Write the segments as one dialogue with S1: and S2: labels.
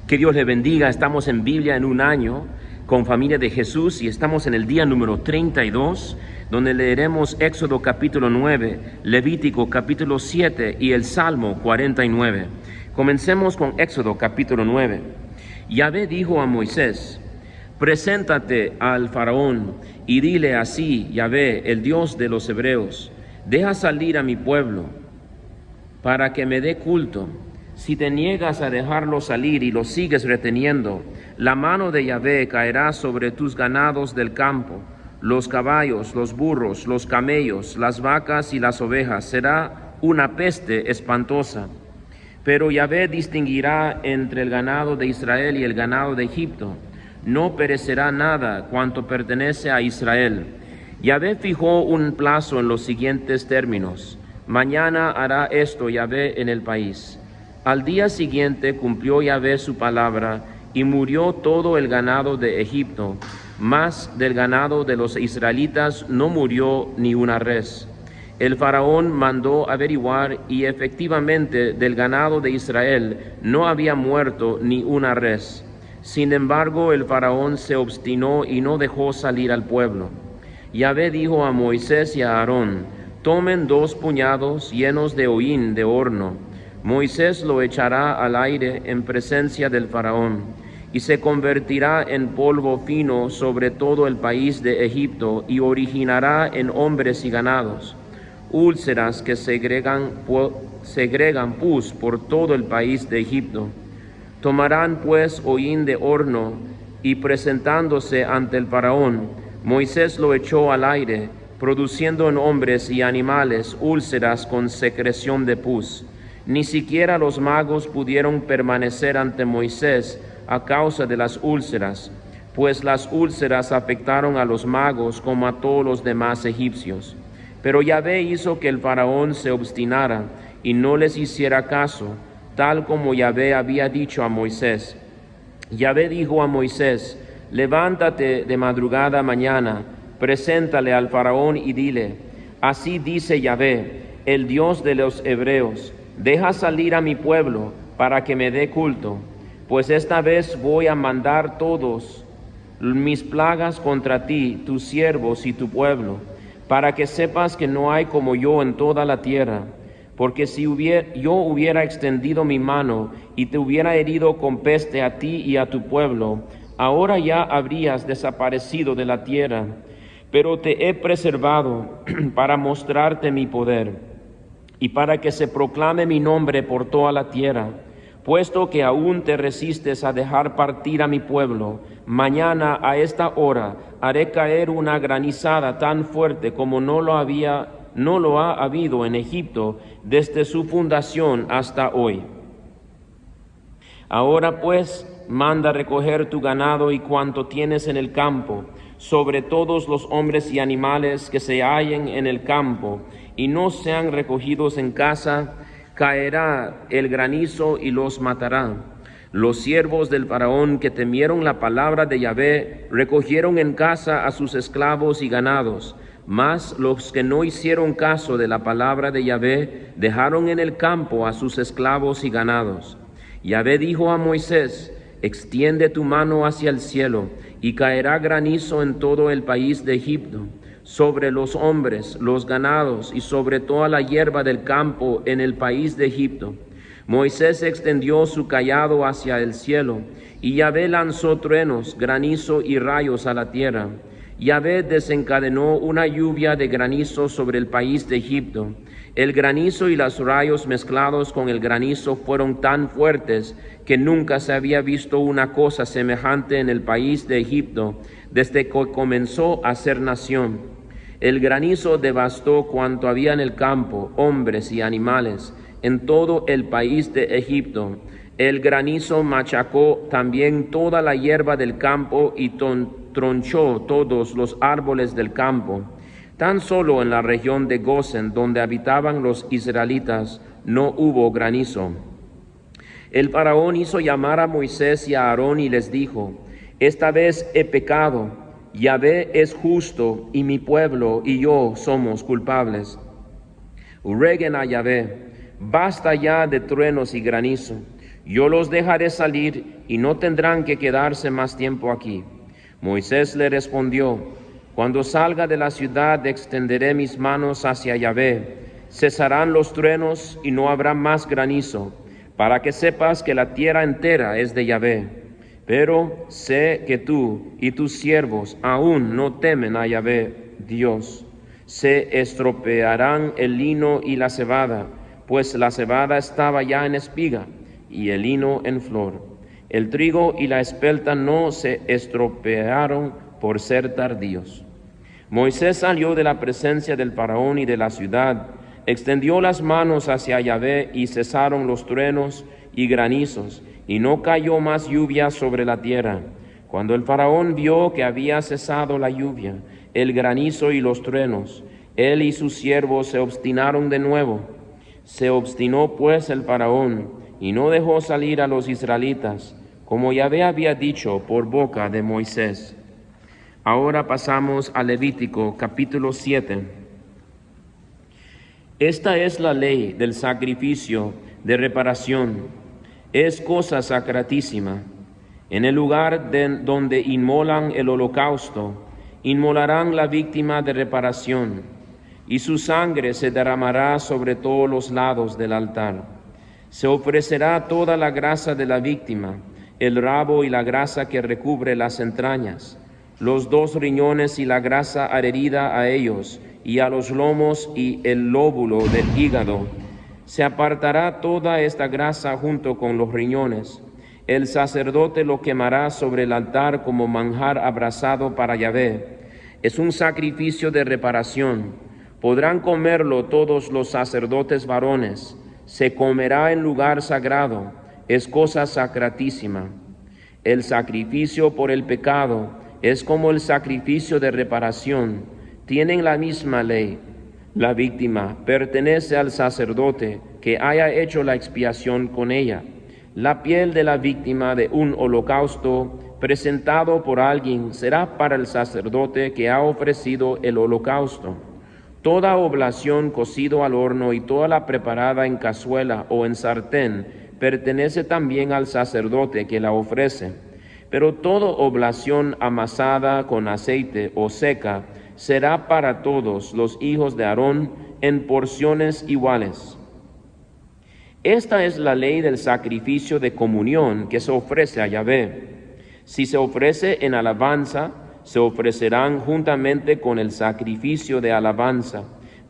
S1: Que Dios le bendiga. Estamos en Biblia en un año con Familia de Jesús y estamos en el día número 32, donde leeremos Éxodo capítulo 9, Levítico capítulo 7 y el Salmo 49. Comencemos con Éxodo capítulo 9. Yahvé dijo a Moisés: preséntate al faraón y dile así: Yahvé, el Dios de los hebreos, deja salir a mi pueblo para que me dé culto. Si te niegas a dejarlo salir y lo sigues reteniendo, la mano de Yahvé caerá sobre tus ganados del campo, los caballos, los burros, los camellos, las vacas y las ovejas. Será una peste espantosa. Pero Yahvé distinguirá entre el ganado de Israel y el ganado de Egipto. No perecerá nada cuanto pertenece a Israel. Yahvé fijó un plazo en los siguientes términos: mañana hará esto Yahvé en el país. Al día siguiente cumplió Yahvé su palabra y murió todo el ganado de Egipto, mas del ganado de los israelitas no murió ni una res. El faraón mandó averiguar y efectivamente del ganado de Israel no había muerto ni una res. Sin embargo, el faraón se obstinó y no dejó salir al pueblo. Yahvé dijo a Moisés y a Aarón: tomen 2 puñados llenos de hollín de horno. Moisés lo echará al aire en presencia del faraón, y se convertirá en polvo fino sobre todo el país de Egipto, y originará en hombres y ganados úlceras que segregan pus por todo el país de Egipto. Tomarán pues hollín de horno, y presentándose ante el faraón, Moisés lo echó al aire, produciendo en hombres y animales úlceras con secreción de pus. Ni siquiera los magos pudieron permanecer ante Moisés a causa de las úlceras, pues las úlceras afectaron a los magos como a todos los demás egipcios. Pero Yahvé hizo que el faraón se obstinara y no les hiciera caso, tal como Yahvé había dicho a Moisés. Yahvé dijo a Moisés: levántate de madrugada mañana, preséntale al faraón y dile: así dice Yahvé, el Dios de los hebreos, deja salir a mi pueblo para que me dé culto, pues esta vez voy a mandar todos mis plagas contra ti, tus siervos y tu pueblo, para que sepas que no hay como yo en toda la tierra. Porque si yo hubiera extendido mi mano y te hubiera herido con peste a ti y a tu pueblo, ahora ya habrías desaparecido de la tierra. Pero te he preservado para mostrarte mi poder, y para que se proclame mi nombre por toda la tierra. Puesto que aún te resistes a dejar partir a mi pueblo, mañana a esta hora haré caer una granizada tan fuerte como no lo ha habido en Egipto desde su fundación hasta hoy. Ahora pues, manda recoger tu ganado y cuanto tienes en el campo, sobre todos los hombres y animales que se hallen en el campo, y no sean recogidos en casa, caerá el granizo y los matará. Los siervos del faraón que temieron la palabra de Yahvé recogieron en casa a sus esclavos y ganados, mas los que no hicieron caso de la palabra de Yahvé dejaron en el campo a sus esclavos y ganados. Yahvé dijo a Moisés: extiende tu mano hacia el cielo, y caerá granizo en todo el país de Egipto, sobre los hombres, los ganados y sobre toda la hierba del campo en el país de Egipto. Moisés extendió su cayado hacia el cielo, y Yahvé lanzó truenos, granizo y rayos a la tierra. Yahvé desencadenó una lluvia de granizo sobre el país de Egipto. El granizo y los rayos mezclados con el granizo fueron tan fuertes que nunca se había visto una cosa semejante en el país de Egipto desde que comenzó a ser nación. El granizo devastó cuanto había en el campo, hombres y animales, en todo el país de Egipto. El granizo machacó también toda la hierba del campo y tronchó todos los árboles del campo. Tan solo en la región de Gosén, donde habitaban los israelitas, no hubo granizo. El faraón hizo llamar a Moisés y a Aarón y les dijo: esta vez he pecado, Yahvé es justo y mi pueblo y yo somos culpables. Rueguen a Yahvé: basta ya de truenos y granizo. Yo los dejaré salir y no tendrán que quedarse más tiempo aquí. Moisés le respondió: Cuando salga de la ciudad extenderé mis manos hacia Yahvé. Cesarán los truenos y no habrá más granizo, para que sepas que la tierra entera es de Yahvé. Pero sé que tú y tus siervos aún no temen a Yahvé, Dios. Se estropearán el lino y la cebada, pues la cebada estaba ya en espiga y el lino en flor. El trigo y la espelta no se estropearon por ser tardíos. Moisés salió de la presencia del faraón y de la ciudad, extendió las manos hacia Yahvé y cesaron los truenos y granizos, y no cayó más lluvia sobre la tierra. Cuando el faraón vio que había cesado la lluvia, el granizo y los truenos, él y sus siervos se obstinaron de nuevo. Se obstinó pues el faraón y no dejó salir a los israelitas, como Yahvé había dicho por boca de Moisés. Ahora pasamos a Levítico capítulo 7. Esta es la ley del sacrificio de reparación. Es cosa sacratísima. En el lugar donde inmolan el holocausto, inmolarán la víctima de reparación, y su sangre se derramará sobre todos los lados del altar. Se ofrecerá toda la grasa de la víctima, el rabo y la grasa que recubre las entrañas, los 2 riñones y la grasa adherida a ellos, y a los lomos y el lóbulo del hígado. Se apartará toda esta grasa junto con los riñones. El sacerdote lo quemará sobre el altar como manjar abrasado para Yahvé. Es un sacrificio de reparación. Podrán comerlo todos los sacerdotes varones. Se comerá en lugar sagrado. Es cosa sacratísima. El sacrificio por el pecado es como el sacrificio de reparación. Tienen la misma ley. La víctima pertenece al sacerdote que haya hecho la expiación con ella. La piel de la víctima de un holocausto presentado por alguien será para el sacerdote que ha ofrecido el holocausto. Toda oblación cocido al horno y toda la preparada en cazuela o en sartén pertenece también al sacerdote que la ofrece. Pero toda oblación amasada con aceite o seca será para todos los hijos de Aarón en porciones iguales. Esta es la ley del sacrificio de comunión que se ofrece a Yahvé. Si se ofrece en alabanza, se ofrecerán juntamente con el sacrificio de alabanza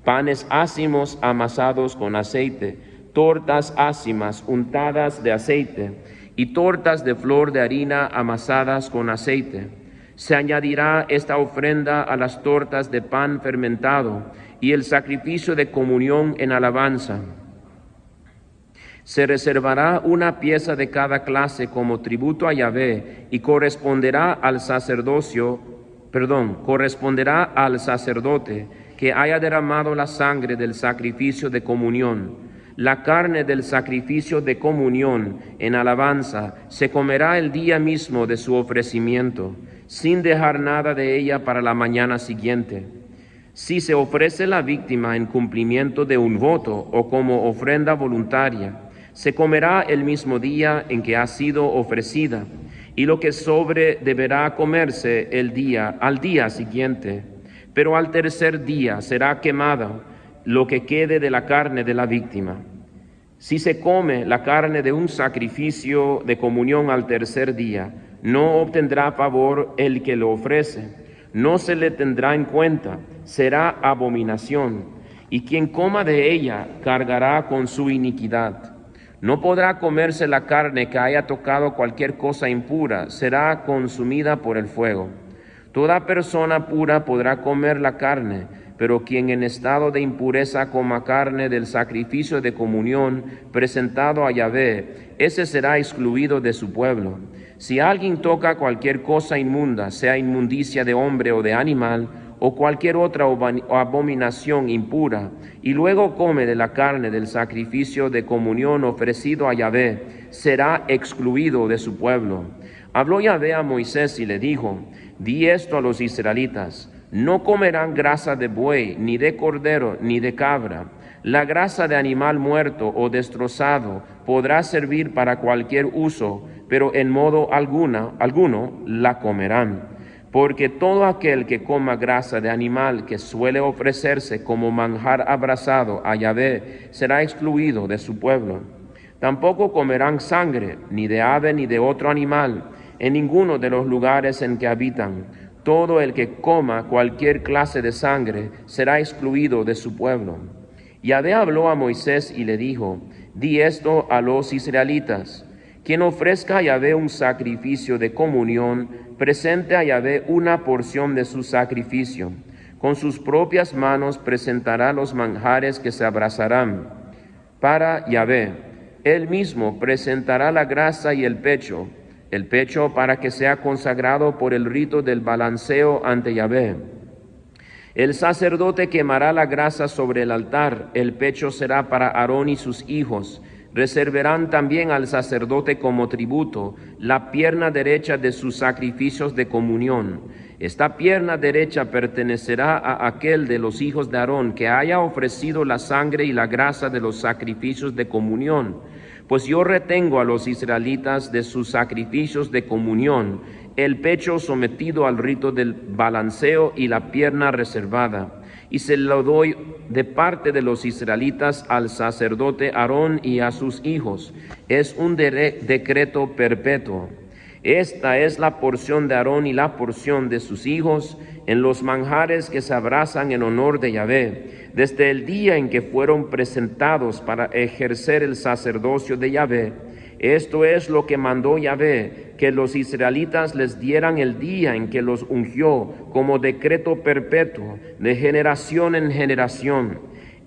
S1: panes ácimos amasados con aceite, tortas ácimas untadas de aceite y tortas de flor de harina amasadas con aceite. Se añadirá esta ofrenda a las tortas de pan fermentado y el sacrificio de comunión en alabanza. Se reservará una pieza de cada clase como tributo a Yahvé y corresponderá al sacerdote que haya derramado la sangre del sacrificio de comunión. La carne del sacrificio de comunión en alabanza se comerá el día mismo de su ofrecimiento, sin dejar nada de ella para la mañana siguiente. Si se ofrece la víctima en cumplimiento de un voto o como ofrenda voluntaria, se comerá el mismo día en que ha sido ofrecida, y lo que sobre deberá comerse al día siguiente. Pero al tercer día será quemada lo que quede de la carne de la víctima. Si se come la carne de un sacrificio de comunión al tercer día, no obtendrá favor el que lo ofrece, no se le tendrá en cuenta, será abominación, y quien coma de ella cargará con su iniquidad. No podrá comerse la carne que haya tocado cualquier cosa impura, será consumida por el fuego. Toda persona pura podrá comer la carne, pero quien en estado de impureza coma carne del sacrificio de comunión presentado a Yahvé, ese será excluido de su pueblo. Si alguien toca cualquier cosa inmunda, sea inmundicia de hombre o de animal, o cualquier otra abominación impura, y luego come de la carne del sacrificio de comunión ofrecido a Yahvé, será excluido de su pueblo. Habló Yahvé a Moisés y le dijo: Di esto a los israelitas: no comerán grasa de buey, ni de cordero, ni de cabra. La grasa de animal muerto o destrozado podrá servir para cualquier uso, pero en modo alguno la comerán. Porque todo aquel que coma grasa de animal que suele ofrecerse como manjar abrasado a Yahvé será excluido de su pueblo. Tampoco comerán sangre, ni de ave ni de otro animal, en ninguno de los lugares en que habitan. Todo el que coma cualquier clase de sangre será excluido de su pueblo. Yahvé habló a Moisés y le dijo: di esto a los israelitas: quien ofrezca a Yahvé un sacrificio de comunión, presente a Yahvé una porción de su sacrificio. Con sus propias manos presentará los manjares que se abrasarán para Yahvé. Él mismo presentará la grasa y el pecho para que sea consagrado por el rito del balanceo ante Yahvé. El sacerdote quemará la grasa sobre el altar, el pecho será para Aarón y sus hijos. Reservarán también al sacerdote como tributo la pierna derecha de sus sacrificios de comunión. Esta pierna derecha pertenecerá a aquel de los hijos de Aarón que haya ofrecido la sangre y la grasa de los sacrificios de comunión. Pues yo retengo a los israelitas de sus sacrificios de comunión, el pecho sometido al rito del balanceo y la pierna reservada, y se lo doy de parte de los israelitas al sacerdote Aarón y a sus hijos. Es un decreto perpetuo. Esta es la porción de Aarón y la porción de sus hijos en los manjares que se abrasan en honor de Yahvé, desde el día en que fueron presentados para ejercer el sacerdocio de Yahvé. Esto es lo que mandó Yahvé, que los israelitas les dieran el día en que los ungió, como decreto perpetuo, de generación en generación.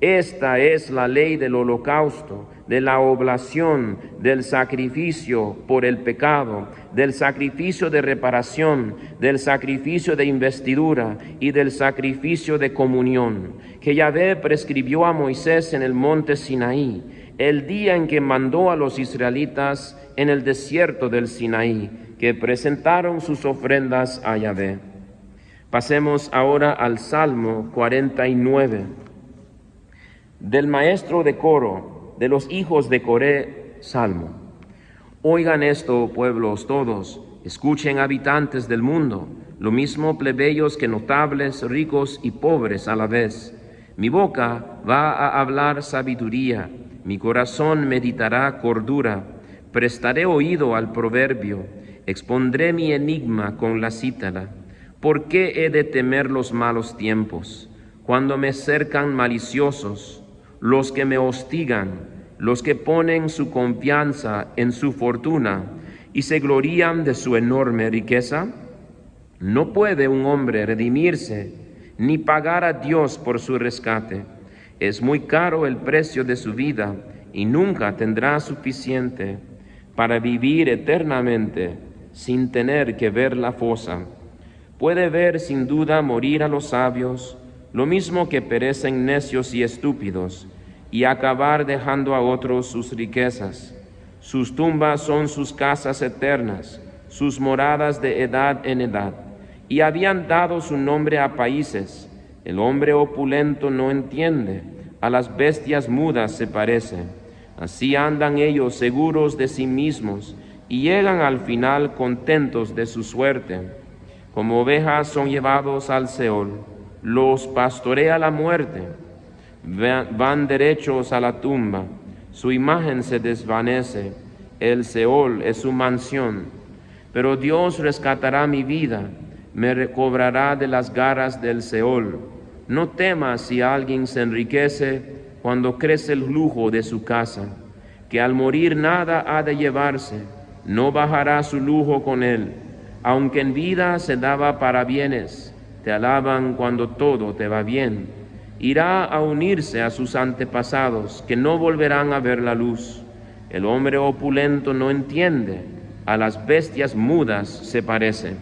S1: Esta es la ley del holocausto, de la oblación, del sacrificio por el pecado, del sacrificio de reparación, del sacrificio de investidura y del sacrificio de comunión, que Yahvé prescribió a Moisés en el monte Sinaí, el día en que mandó a los israelitas en el desierto del Sinaí, que presentaron sus ofrendas a Yahvé. Pasemos ahora al Salmo 49. Del maestro de coro, de los hijos de Coré, Salmo. Oigan esto, pueblos todos, escuchen, habitantes del mundo, lo mismo plebeyos que notables, ricos y pobres a la vez. Mi boca va a hablar sabiduría, mi corazón meditará cordura, prestaré oído al proverbio, expondré mi enigma con la cítara. ¿Por qué he de temer los malos tiempos, cuando me cercan maliciosos, los que me hostigan, los que ponen su confianza en su fortuna y se glorían de su enorme riqueza? No puede un hombre redimirse, ni pagar a Dios por su rescate. Es muy caro el precio de su vida y nunca tendrá suficiente para vivir eternamente sin tener que ver la fosa. Puede ver sin duda morir a los sabios, lo mismo que perecen necios y estúpidos, y acabar dejando a otros sus riquezas. Sus tumbas son sus casas eternas, sus moradas de edad en edad, y habían dado su nombre a países. El hombre opulento no entiende, a las bestias mudas se parece. Así andan ellos seguros de sí mismos, y llegan al final contentos de su suerte. Como ovejas son llevados al Seol, los pastorea la muerte. Van derechos a la tumba, su imagen se desvanece, el Seol es su mansión. Pero Dios rescatará mi vida, me recobrará de las garras del Seol. No temas si alguien se enriquece cuando crece el lujo de su casa, que al morir nada ha de llevarse, no bajará su lujo con él. Aunque en vida se daba para bienes, te alaban cuando todo te va bien. Irá a unirse a sus antepasados, que no volverán a ver la luz. El hombre opulento no entiende, a las bestias mudas se parece.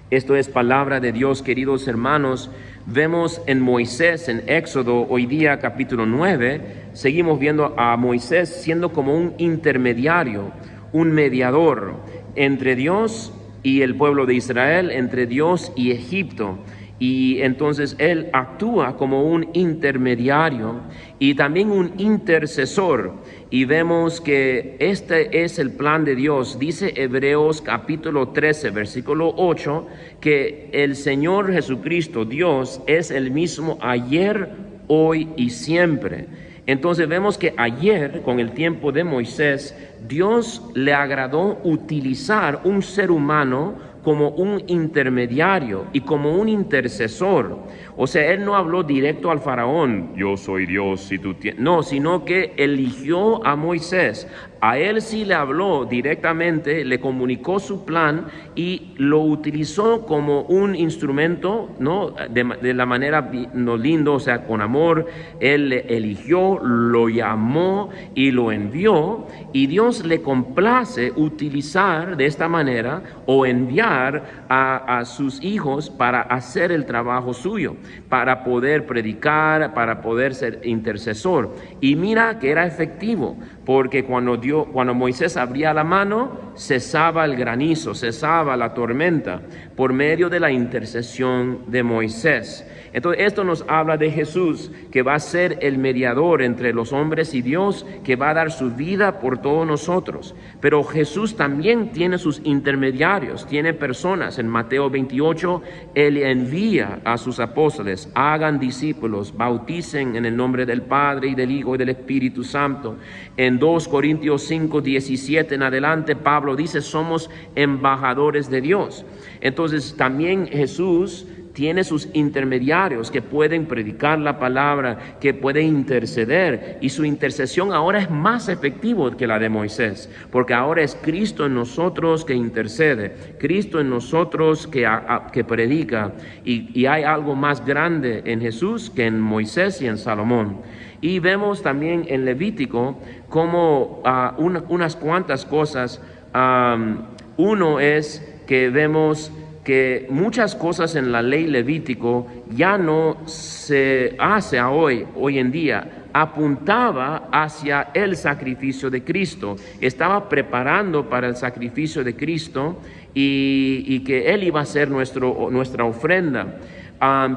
S1: Esto es palabra de Dios, queridos hermanos. Vemos en Moisés, en Éxodo, hoy día capítulo 9, seguimos viendo a Moisés siendo como un intermediario, un mediador entre Dios y el pueblo de Israel, entre Dios y Egipto. Y entonces Él actúa como un intermediario y también un intercesor. Y vemos que este es el plan de Dios. Dice Hebreos capítulo 13, versículo 8, que el Señor Jesucristo, Dios, es el mismo ayer, hoy y siempre. Entonces vemos que ayer, con el tiempo de Moisés, Dios le agradó utilizar un ser humano como un intermediario y como un intercesor. O sea, Él no habló directo al faraón, yo soy Dios y tú tienes. No, sino que eligió a Moisés. A él sí le habló directamente, le comunicó su plan y lo utilizó como un instrumento, ¿no? De la manera no lindo, o sea, con amor. Él le eligió, lo llamó y lo envió. Y Dios le complace utilizar de esta manera o enviar a sus hijos para hacer el trabajo suyo, para poder predicar, para poder ser intercesor. Y mira que era efectivo, porque cuando Moisés abría la mano, cesaba el granizo, cesaba la tormenta, por medio de la intercesión de Moisés. Entonces esto nos habla de Jesús, que va a ser el mediador entre los hombres y Dios, que va a dar su vida por todos nosotros. Pero Jesús también tiene sus intermediarios, tiene personas. En Mateo 28, Él envía a sus apóstoles, hagan discípulos, bauticen en el nombre del Padre y del Hijo y del Espíritu Santo. En 2 Corintios 5, 17 en adelante, Pablo dice, somos embajadores de Dios. Entonces también Jesús tiene sus intermediarios que pueden predicar la palabra, que pueden interceder, y su intercesión ahora es más efectiva que la de Moisés, porque ahora es Cristo en nosotros que intercede, Cristo en nosotros que predica, y hay algo más grande en Jesús que en Moisés y en Salomón. Y vemos también en Levítico como unas cuantas cosas. Uno es que vemos que muchas cosas en la ley levítico ya no se hace hoy en día. Apuntaba hacia el sacrificio de Cristo, estaba preparando para el sacrificio de Cristo y que Él iba a ser nuestra ofrenda.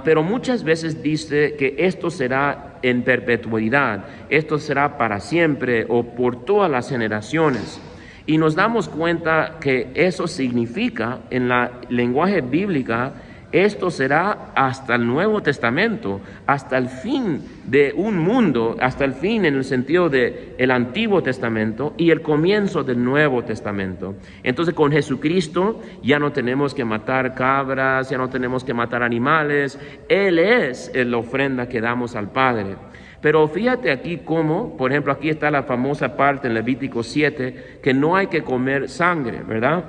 S1: Pero muchas veces dice que esto será en perpetuidad, esto será para siempre o por todas las generaciones. Y nos damos cuenta que eso significa, en la lenguaje bíblica, esto será hasta el Nuevo Testamento, hasta el fin de un mundo, hasta el fin en el sentido de el Antiguo Testamento y el comienzo del Nuevo Testamento. Entonces con Jesucristo ya no tenemos que matar cabras, ya no tenemos que matar animales. Él es la ofrenda que damos al Padre. Pero fíjate aquí cómo, por ejemplo, aquí está la famosa parte en Levítico 7, que no hay que comer sangre, ¿verdad?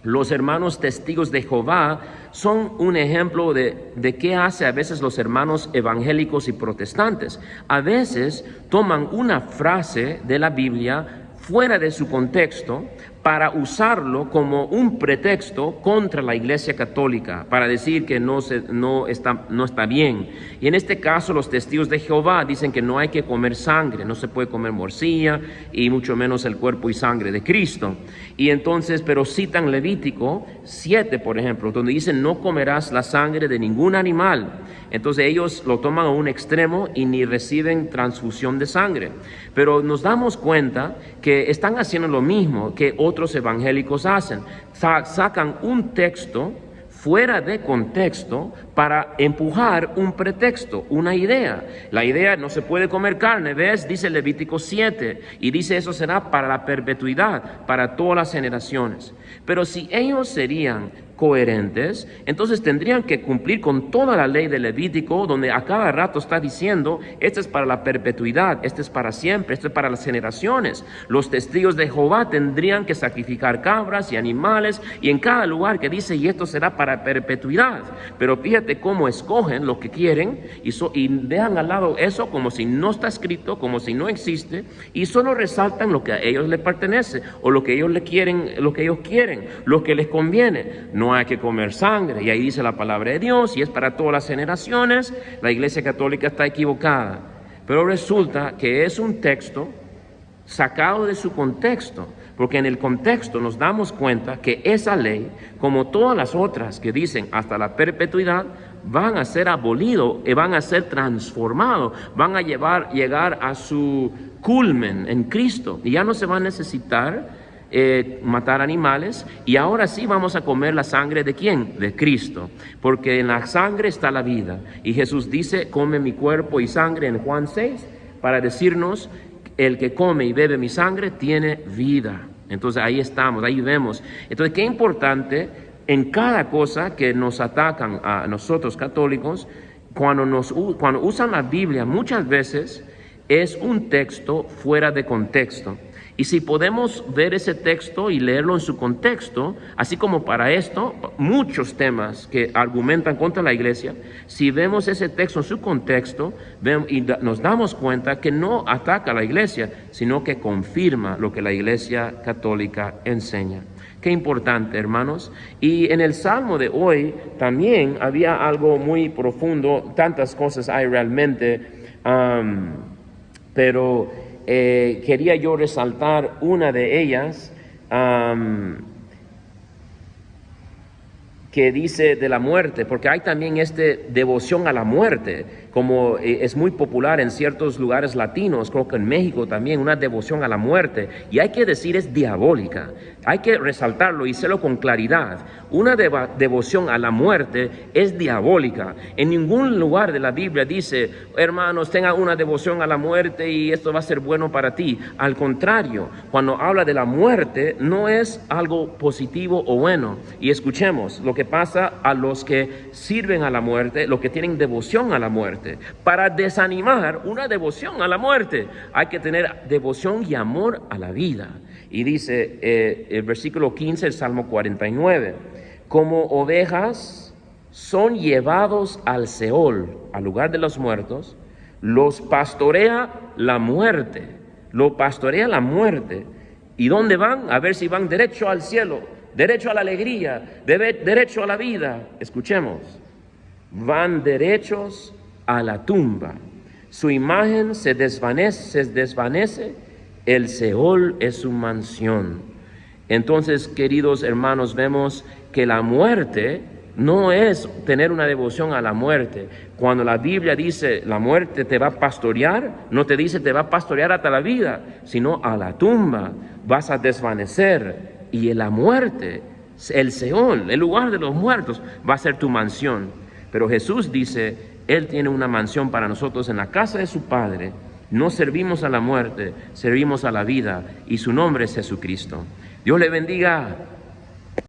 S1: Los hermanos testigos de Jehová son un ejemplo de qué hace a veces los hermanos evangélicos y protestantes. A veces toman una frase de la Biblia fuera de su contexto para usarlo como un pretexto contra la Iglesia Católica, para decir que no está bien. Y en este caso los testigos de Jehová dicen que no hay que comer sangre, no se puede comer morcilla y mucho menos el cuerpo y sangre de Cristo. Y entonces, pero citan Levítico 7, por ejemplo, donde dicen no comerás la sangre de ningún animal. Entonces ellos lo toman a un extremo y ni reciben transfusión de sangre. Pero nos damos cuenta que están haciendo lo mismo que otros evangélicos hacen. Sacan un texto fuera de contexto para empujar un pretexto, una idea. La idea, no se puede comer carne, ¿ves? Dice Levítico 7, y dice eso será para la perpetuidad, para todas las generaciones. Pero si ellos serían coherentes, entonces tendrían que cumplir con toda la ley de Levítico, donde a cada rato está diciendo, este es para la perpetuidad, este es para siempre, este es para las generaciones. Los testigos de Jehová tendrían que sacrificar cabras y animales, y en cada lugar que dice, y esto será para perpetuidad. Pero fíjate cómo escogen lo que quieren y dejan al lado eso como si no está escrito, como si no existe, y solo resaltan lo que a ellos les pertenece, o lo que ellos quieren, lo que les conviene. No hay que comer sangre, y ahí dice la palabra de Dios, y es para todas las generaciones. La Iglesia Católica está equivocada, pero resulta que es un texto sacado de su contexto, porque en el contexto nos damos cuenta que esa ley, como todas las otras que dicen hasta la perpetuidad, van a ser abolidos y van a ser transformados, van a llegar a su culmen en Cristo, y ya no se va a necesitar matar animales, y ahora sí vamos a comer la sangre ¿de quién? De Cristo, porque en la sangre está la vida, y Jesús dice: come mi cuerpo y sangre, en Juan 6, para decirnos: el que come y bebe mi sangre tiene vida. Entonces ahí estamos, ahí vemos. Entonces, qué importante en cada cosa que nos atacan a nosotros católicos, cuando usan la Biblia, muchas veces es un texto fuera de contexto. Y si podemos ver ese texto y leerlo en su contexto, así como para esto, muchos temas que argumentan contra la iglesia, si vemos ese texto en su contexto, y nos damos cuenta que no ataca a la iglesia, sino que confirma lo que la iglesia católica enseña. Qué importante, hermanos. Y en el Salmo de hoy también había algo muy profundo, tantas cosas hay realmente, pero quería yo resaltar una de ellas, que dice de la muerte, porque hay también devoción a la muerte, como es muy popular en ciertos lugares latinos, creo que en México también, una devoción a la muerte, y hay que decir es diabólica, hay que resaltarlo y hacerlo con claridad. Una devoción a la muerte es diabólica. En ningún lugar de la Biblia dice: hermanos, tengan una devoción a la muerte y esto va a ser bueno para ti. Al contrario, cuando habla de la muerte, no es algo positivo o bueno. Y escuchemos lo que pasa a los que sirven a la muerte, los que tienen devoción a la muerte. Para desanimar una devoción a la muerte, hay que tener devoción y amor a la vida. Y dice el versículo 15, el Salmo 49, como ovejas son llevados al Seol, al lugar de los muertos, los pastorea la muerte, ¿Y dónde van? A ver si van derecho al cielo, derecho a la alegría, derecho a la vida. Escuchemos: van derechos a la tumba, su imagen se desvanece, el Seol es su mansión. Entonces, queridos hermanos, vemos que la muerte no es tener una devoción a la muerte. Cuando la Biblia dice la muerte te va a pastorear, no te dice te va a pastorear hasta la vida, sino a la tumba, vas a desvanecer, y en la muerte, el Seol, el lugar de los muertos, va a ser tu mansión. Pero Jesús dice: Él tiene una mansión para nosotros en la casa de su Padre. No servimos a la muerte, servimos a la vida, y su nombre es Jesucristo. Dios le bendiga.